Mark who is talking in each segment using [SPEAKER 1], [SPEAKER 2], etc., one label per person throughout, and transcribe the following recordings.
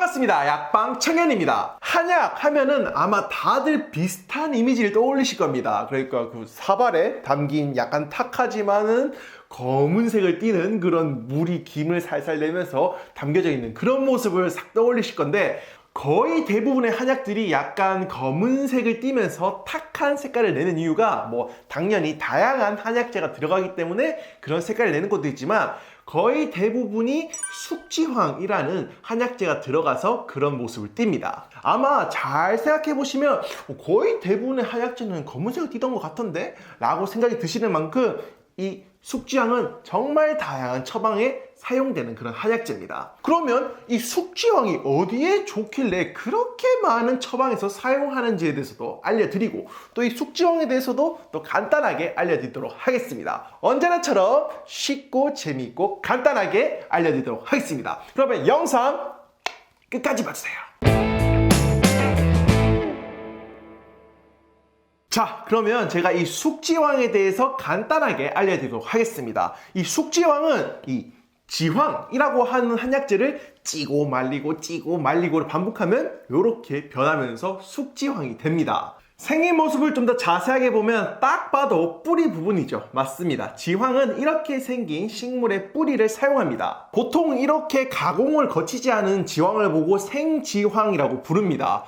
[SPEAKER 1] 반갑습니다. 약방 청년입니다. 한약 하면은 아마 다들 비슷한 이미지를 떠올리실 겁니다. 그러니까 그 사발에 담긴 약간 탁하지만은 검은색을 띠는 그런 물이 김을 살살 내면서 담겨져 있는 그런 모습을 싹 떠올리실 건데, 거의 대부분의 한약들이 약간 검은색을 띠면서 탁한 색깔을 내는 이유가 당연히 다양한 한약재가 들어가기 때문에 그런 색깔을 내는 것도 있지만, 거의 대부분이 숙지황이라는 한약재가 들어가서 그런 모습을 띱니다. 아마 잘 생각해 보시면 거의 대부분의 한약재는 검은색을 띠던 것 같던데? 라고 생각이 드시는 만큼 이 숙지황은 정말 다양한 처방에 사용되는 그런 한약재입니다. 그러면 이 숙지황이 어디에 좋길래 그렇게 많은 처방에서 사용하는지에 대해서도 알려드리고, 또 이 숙지황에 대해서도 또 간단하게 알려드리도록 하겠습니다. 언제나처럼 쉽고 재미있고 간단하게 알려드리도록 하겠습니다. 그러면 영상 끝까지 봐주세요. 자, 그러면 제가 이 숙지황에 대해서 간단하게 알려드리도록 하겠습니다. 이 숙지황은 이 지황이라고 하는 한약재를 찌고 말리고를 반복하면 이렇게 변하면서 숙지황이 됩니다. 생긴 모습을 좀 더 자세하게 보면 딱 봐도 뿌리 부분이죠. 맞습니다. 지황은 이렇게 생긴 식물의 뿌리를 사용합니다. 보통 이렇게 가공을 거치지 않은 지황을 보고 생지황이라고 부릅니다.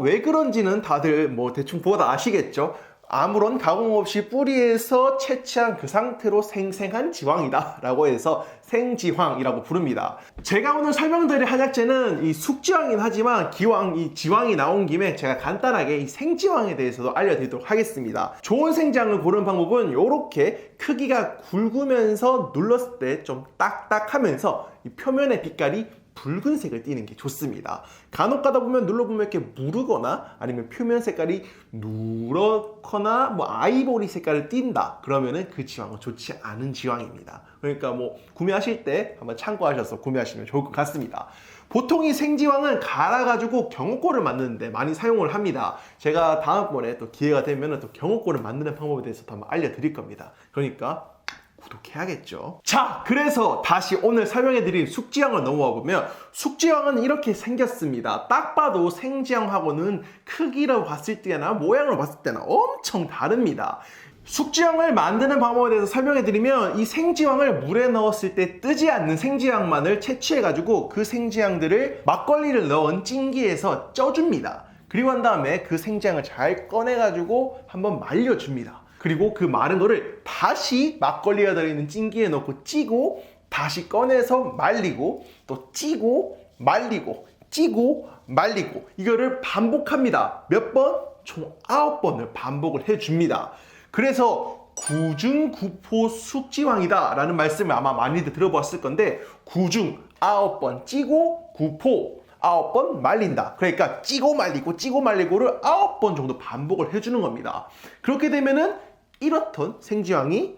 [SPEAKER 1] 왜 그런지는 다들 대충 보다 아시겠죠? 아무런 가공 없이 뿌리에서 채취한 그 상태로 생생한 지황이다 라고 해서 생지황이라고 부릅니다. 제가 오늘 설명드릴 한약재는 이 숙지황이긴 하지만 기왕 이 지황이 나온 김에 제가 간단하게 이 생지황에 대해서도 알려드리도록 하겠습니다. 좋은 생지황을 고르는 방법은 이렇게 크기가 굵으면서 눌렀을 때 좀 딱딱하면서 이 표면의 빛깔이 붉은색을 띠는 게 좋습니다. 간혹 가다 보면 눌러보면 이렇게 무르거나 아니면 표면 색깔이 누렇거나 아이보리 색깔을 띈다. 그러면은 그 지황은 좋지 않은 지황입니다. 그러니까 구매하실 때 한번 참고하셔서 구매하시면 좋을 것 같습니다. 보통 이 생지황은 갈아가지고 경옥골을 만드는데 많이 사용을 합니다. 제가 다음번에 또 기회가 되면 또 경옥골을 만드는 방법에 대해서도 한번 알려드릴 겁니다. 그러니까 구독해야겠죠. 자, 그래서 다시 오늘 설명해드린 숙지황을 넘어와 보면, 숙지황은 이렇게 생겼습니다. 딱 봐도 생지황하고는 크기로 봤을 때나 모양으로 봤을 때나 엄청 다릅니다. 숙지황을 만드는 방법에 대해서 설명해드리면, 이 생지황을 물에 넣었을 때 뜨지 않는 생지황만을 채취해가지고 그 생지황들을 막걸리를 넣은 찜기에서 쪄줍니다. 그리고 한 다음에 그 생지황을 잘 꺼내가지고 한번 말려줍니다. 그리고 그 마른 거를 다시 막걸리가 들어있는 찜기에 넣고 찌고, 다시 꺼내서 말리고, 또 찌고 말리고 찌고 말리고, 이거를 반복합니다. 몇 번? 총 9번을 반복을 해줍니다. 그래서 구중구포 숙지황이다 라는 말씀을 아마 많이들 들어보았을 건데, 구중 9번 찌고 구포 9번 말린다. 그러니까 찌고 말리고를 9번 정도 반복을 해주는 겁니다. 그렇게 되면은 이렇던 생지황이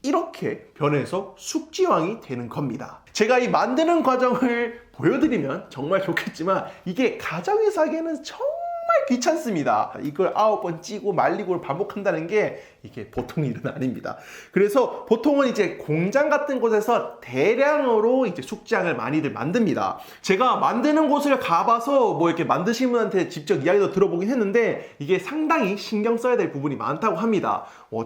[SPEAKER 1] 이렇게 변해서 숙지황이 되는 겁니다. 제가 이 만드는 과정을 보여드리면 정말 좋겠지만, 이게 가정에서 하기에는 정말 귀찮습니다. 이걸 9번 찌고 말리고를 반복한다는 게 이게 보통 일은 아닙니다. 그래서 보통은 이제 공장 같은 곳에서 대량으로 이제 숙지황을 많이들 만듭니다. 제가 만드는 곳을 가봐서 이렇게 만드신 분한테 직접 이야기도 들어보긴 했는데, 이게 상당히 신경 써야 될 부분이 많다고 합니다.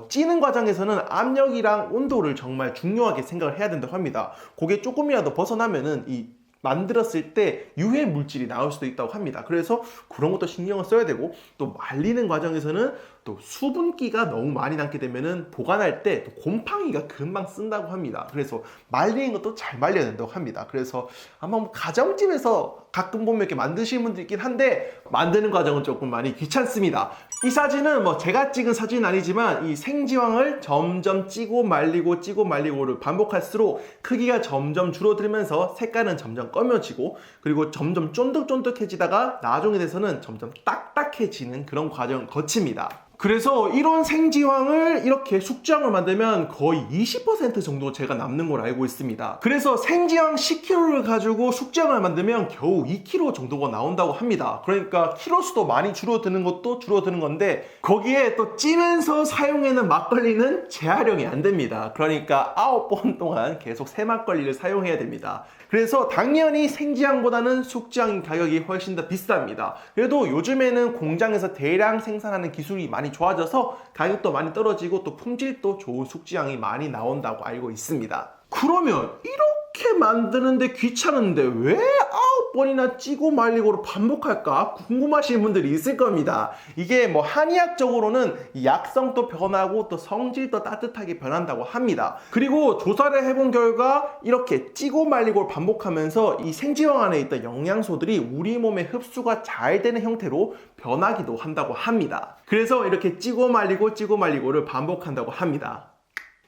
[SPEAKER 1] 찌는 과정에서는 압력이랑 온도를 정말 중요하게 생각을 해야 된다고 합니다. 그게 조금이라도 벗어나면은 이 만들었을 때 유해 물질이 나올 수도 있다고 합니다. 그래서 그런 것도 신경을 써야 되고, 또 말리는 과정에서는 또 수분기가 너무 많이 남게 되면은 보관할 때 또 곰팡이가 금방 쓴다고 합니다. 그래서 말리는 것도 잘 말려야 된다고 합니다. 그래서 아마 가정집에서 가끔 보면 이렇게 만드시는 분들 있긴 한데, 만드는 과정은 조금 많이 귀찮습니다. 이 사진은 제가 찍은 사진은 아니지만, 이 생지황을 점점 찌고 말리고를 반복할수록 크기가 점점 줄어들면서 색깔은 점점 검어지고, 그리고 점점 쫀득쫀득해지다가 나중에 돼서는 점점 딱딱해지는 그런 과정을 거칩니다. 그래서 이런 생지황을 이렇게 숙지황을 만들면 거의 20% 정도 제가 남는 걸 알고 있습니다. 그래서 생지황 10kg를 가지고 숙지황을 만들면 겨우 2kg 정도가 나온다고 합니다. 그러니까 키로 수도 많이 줄어드는 것도 줄어드는 건데 거기에 또 찌면서 사용하는 막걸리는 재활용이 안 됩니다. 그러니까 9번 동안 계속 새 막걸리를 사용해야 됩니다. 그래서 당연히 생지황보다는 숙지황 가격이 훨씬 더 비쌉니다. 그래도 요즘에는 공장에서 대량 생산하는 기술이 많이 좋아져서 가격도 많이 떨어지고 또 품질도 좋은 숙지황이 많이 나온다고 알고 있습니다. 그러면 이렇게 만드는데 귀찮은데 왜 9번이나 찌고 말리고로 반복할까 궁금하신 분들이 있을 겁니다. 이게 뭐 한의학적으로는 약성도 변하고 또 성질도 따뜻하게 변한다고 합니다. 그리고 조사를 해본 결과 이렇게 찌고 말리고를 반복하면서 이 생지황 안에 있던 영양소들이 우리 몸에 흡수가 잘 되는 형태로 변하기도 한다고 합니다. 그래서 이렇게 찌고 말리고를 반복한다고 합니다.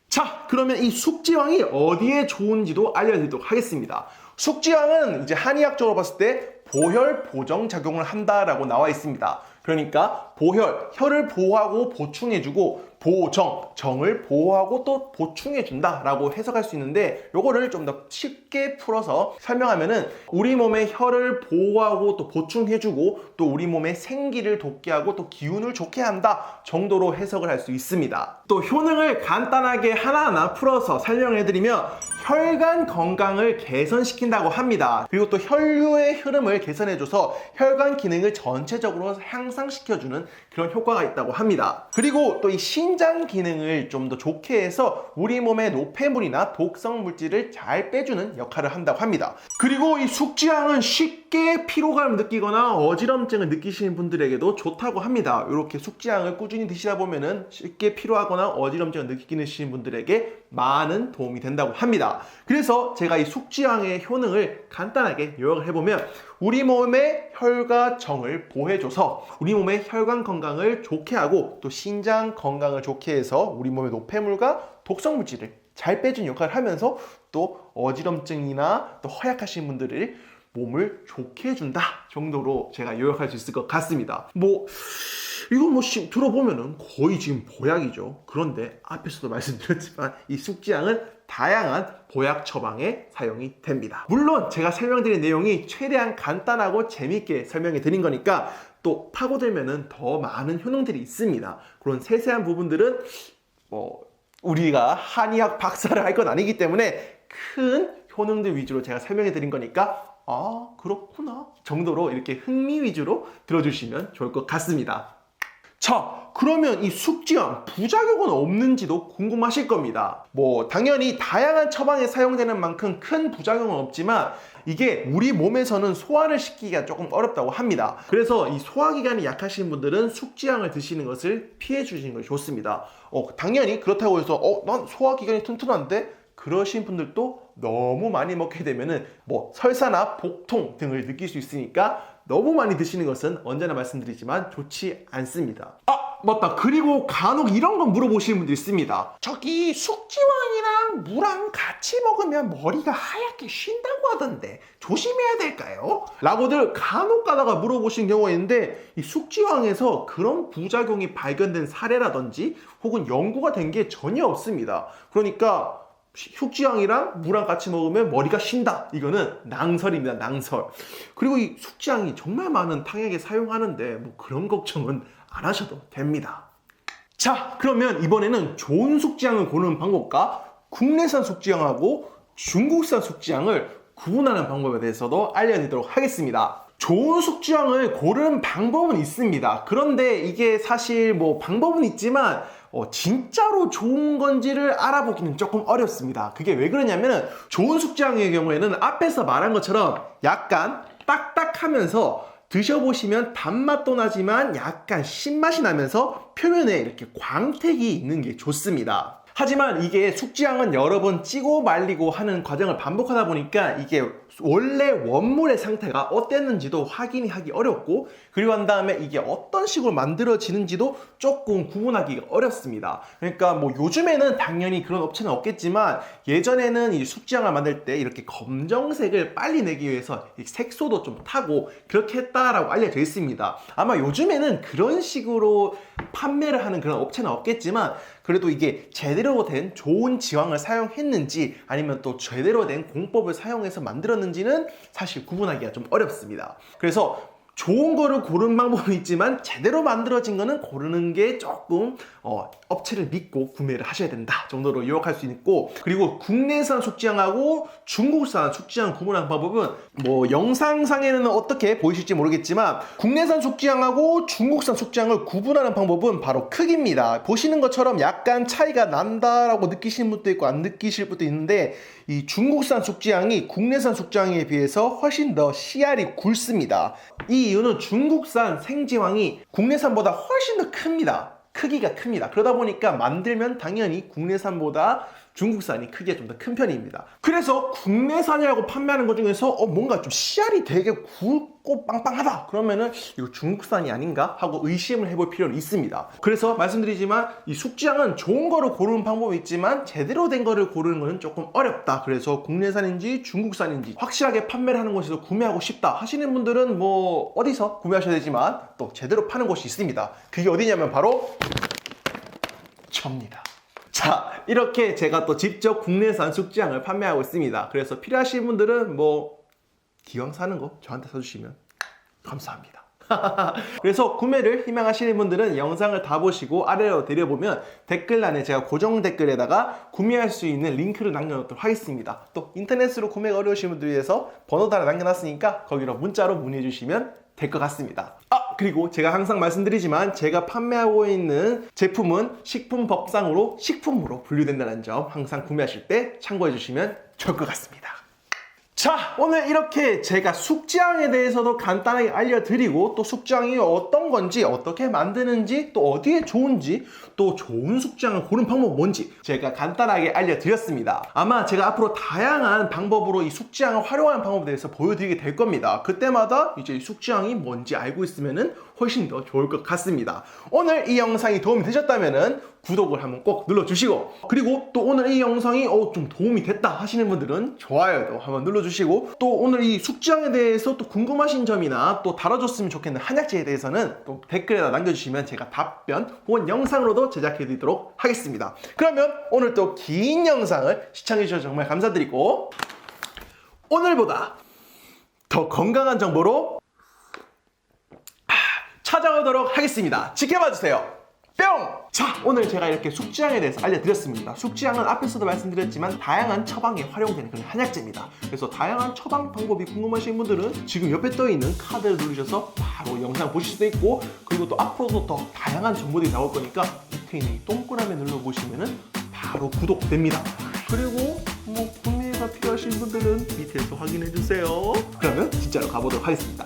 [SPEAKER 1] 자, 그러면 이 숙지황이 어디에 좋은지도 알려드리도록 하겠습니다. 숙지황은 이제 한의학적으로 봤을 때 보혈 보정 작용을 한다라고 나와 있습니다. 그러니까 보혈, 혈을 보호하고 보충해주고 보정, 정을 보호하고 또 보충해준다라고 해석할 수 있는데 요거를 좀 더 쉽게 풀어서 설명하면은 우리 몸의 혈을 보호하고 또 보충해주고 또 우리 몸의 생기를 돋게 하고 또 기운을 좋게 한다 정도로 해석을 할 수 있습니다. 또 효능을 간단하게 하나하나 풀어서 설명해드리면 혈관 건강을 개선시킨다고 합니다. 그리고 또 혈류의 흐름을 개선해줘서 혈관 기능을 전체적으로 향상시켜주는 그런 효과가 있다고 합니다. 그리고 또 이 신장 기능을 좀 더 좋게 해서 우리 몸의 노폐물이나 독성 물질을 잘 빼주는 역할을 한다고 합니다. 그리고 이 숙지황은 쉽게 피로감을 느끼거나 어지럼증을 느끼시는 분들에게도 좋다고 합니다. 이렇게 숙지황을 꾸준히 드시다 보면은 쉽게 피로하거나 어지럼증을 느끼시는 분들에게 많은 도움이 된다고 합니다. 그래서 제가 이 숙지황의 효능을 간단하게 요약을 해보면 우리 몸의 혈과 정을 보호해줘서 우리 몸의 혈관 건강을 좋게 하고 또 신장 건강을 좋게 해서 우리 몸의 노폐물과 독성 물질을 잘 빼주는 역할을 하면서 또 어지럼증이나 또 허약하신 분들을 몸을 좋게 해준다 정도로 제가 요약할 수 있을 것 같습니다. 이거 들어보면은 거의 지금 보약이죠. 그런데 앞에서도 말씀드렸지만 이 숙지황은 다양한 보약 처방에 사용이 됩니다. 물론 제가 설명드린 내용이 최대한 간단하고 재밌게 설명해 드린 거니까 또 파고들면은 더 많은 효능들이 있습니다. 그런 세세한 부분들은 우리가 한의학 박사를 할 건 아니기 때문에 큰 효능들 위주로 제가 설명해 드린 거니까 그렇구나 정도로 이렇게 흥미 위주로 들어주시면 좋을 것 같습니다. 자, 그러면 이 숙지황 부작용은 없는지도 궁금하실 겁니다. 당연히 다양한 처방에 사용되는 만큼 큰 부작용은 없지만 이게 우리 몸에서는 소화를 시키기가 조금 어렵다고 합니다. 그래서 이 소화기관이 약하신 분들은 숙지황을 드시는 것을 피해 주시는 것이 좋습니다. 당연히 그렇다고 해서 난 소화기관이 튼튼한데? 그러신 분들도 너무 많이 먹게 되면은 설사나 복통 등을 느낄 수 있으니까 너무 많이 드시는 것은 언제나 말씀드리지만 좋지 않습니다. 맞다. 그리고 간혹 이런 거 물어보시는 분들 있습니다. 저기 숙지황이랑 무랑 같이 먹으면 머리가 하얗게 쉰다고 하던데 조심해야 될까요? 라고들 간혹 가다가 물어보시는 경우가 있는데 이 숙지황에서 그런 부작용이 발견된 사례라든지 혹은 연구가 된 게 전혀 없습니다. 그러니까 숙지황이랑 무랑 같이 먹으면 머리가 쉰다. 이거는 낭설입니다. 낭설. 그리고 이 숙지황이 정말 많은 탕약에 사용하는데 그런 걱정은 안 하셔도 됩니다. 자, 그러면 이번에는 좋은 숙지황을 고르는 방법과 국내산 숙지황하고 중국산 숙지황을 구분하는 방법에 대해서도 알려드리도록 하겠습니다. 좋은 숙지황을 고르는 방법은 있습니다. 그런데 이게 사실 방법은 있지만 진짜로 좋은 건지를 알아보기는 조금 어렵습니다. 그게 왜 그러냐면은 좋은 숙지황의 경우에는 앞에서 말한 것처럼 약간 딱딱하면서 드셔보시면 단맛도 나지만 약간 신맛이 나면서 표면에 이렇게 광택이 있는 게 좋습니다. 하지만 이게 숙지황은 여러 번 찌고 말리고 하는 과정을 반복하다 보니까 이게 원래 원물의 상태가 어땠는지도 확인이 하기 어렵고, 그리고 한 다음에 이게 어떤 식으로 만들어지는지도 조금 구분하기가 어렵습니다. 그러니까 뭐 요즘에는 당연히 그런 업체는 없겠지만, 예전에는 이 숙지향을 만들 때 이렇게 검정색을 빨리 내기 위해서 색소도 좀 타고 그렇게 했다라고 알려져 있습니다. 아마 요즘에는 그런 식으로 판매를 하는 그런 업체는 없겠지만, 그래도 이게 제대로 된 좋은 지황을 사용했는지 아니면 또 제대로 된 공법을 사용해서 만들었는지는 사실 구분하기가 좀 어렵습니다. 그래서 좋은 거를 고르는 방법이 있지만 제대로 만들어진 거는 고르는 게 조금 업체를 믿고 구매를 하셔야 된다 정도로 유혹할 수 있고, 그리고 국내산 숙지향하고 중국산 숙지향 구분하는 방법은 뭐 영상상에는 어떻게 보이실지 모르겠지만, 국내산 숙지향하고 중국산 숙지향을 구분하는 방법은 바로 크기입니다. 보시는 것처럼 약간 차이가 난다라고 느끼시는 분도 있고 안 느끼실 분도 있는데, 이 중국산 숙지향이 국내산 숙지향에 비해서 훨씬 더 씨알이 굵습니다. 이 이유는 중국산 생지황이 국내산보다 훨씬 더 큽니다. 크기가 큽니다. 그러다 보니까 만들면 당연히 국내산보다 중국산이 크기가 좀 더 큰 편입니다. 그래서 국내산이라고 판매하는 것 중에서 뭔가 좀 씨알이 되게 굵고 빵빵하다 그러면은 이거 중국산이 아닌가 하고 의심을 해볼 필요는 있습니다. 그래서 말씀드리지만 이 숙지향은 좋은 거를 고르는 방법이 있지만 제대로 된 거를 고르는 거는 조금 어렵다. 그래서 국내산인지 중국산인지 확실하게 판매를 하는 곳에서 구매하고 싶다 하시는 분들은 뭐 어디서 구매하셔야 되지만 또 제대로 파는 곳이 있습니다. 그게 어디냐면 바로 접니다. 자, 이렇게 제가 또 직접 국내산 숙지향을 판매하고 있습니다. 그래서 필요하신 분들은 뭐 기왕 사는 거 저한테 사주시면 감사합니다. 그래서 구매를 희망하시는 분들은 영상을 다 보시고 아래로 내려보면 댓글란에 제가 고정 댓글에다가 구매할 수 있는 링크를 남겨놓도록 하겠습니다. 또 인터넷으로 구매가 어려우신 분들 위해서 번호도 하나 남겨놨으니까 거기로 문자로 문의해 주시면 될 것 같습니다. 그리고 제가 항상 말씀드리지만 제가 판매하고 있는 제품은 식품법상으로 식품으로 분류된다는 점 항상 구매하실 때 참고해 주시면 좋을 것 같습니다. 자, 오늘 이렇게 제가 숙지향에 대해서도 간단하게 알려드리고, 또 숙지향이 어떤 건지, 어떻게 만드는지, 또 어디에 좋은지, 또 좋은 숙지향을 고르는 방법은 뭔지 제가 간단하게 알려드렸습니다. 아마 제가 앞으로 다양한 방법으로 이 숙지향을 활용하는 방법에 대해서 보여드리게 될 겁니다. 그때마다 이제 숙지향이 뭔지 알고 있으면은 훨씬 더 좋을 것 같습니다. 오늘 이 영상이 도움이 되셨다면은 구독을 한번 꼭 눌러주시고, 그리고 또 오늘 이 영상이 좀 도움이 됐다 하시는 분들은 좋아요도 한번 눌러주시고, 또 오늘 이 숙지향에 대해서 또 궁금하신 점이나 또 다뤄줬으면 좋겠는 한약재에 대해서는 또 댓글에다 남겨주시면 제가 답변 혹은 영상으로도 제작해드리도록 하겠습니다. 그러면 오늘 또 긴 영상을 시청해주셔서 정말 감사드리고, 오늘보다 더 건강한 정보로 찾아오도록 하겠습니다. 지켜봐주세요. 뿅! 자, 오늘 제가 이렇게 숙지향에 대해서 알려드렸습니다. 숙지향은 앞에서도 말씀드렸지만 다양한 처방에 활용되는 그런 한약재입니다. 그래서 다양한 처방 방법이 궁금하신 분들은 지금 옆에 떠있는 카드를 누르셔서 바로 영상 보실 수도 있고, 그리고 또 앞으로도 더 다양한 정보들이 나올 거니까 밑에 있는 이 동그라미 눌러보시면은 바로 구독됩니다. 그리고 뭐 구매가 필요하신 분들은 밑에서 확인해주세요. 그러면 진짜로 가보도록 하겠습니다.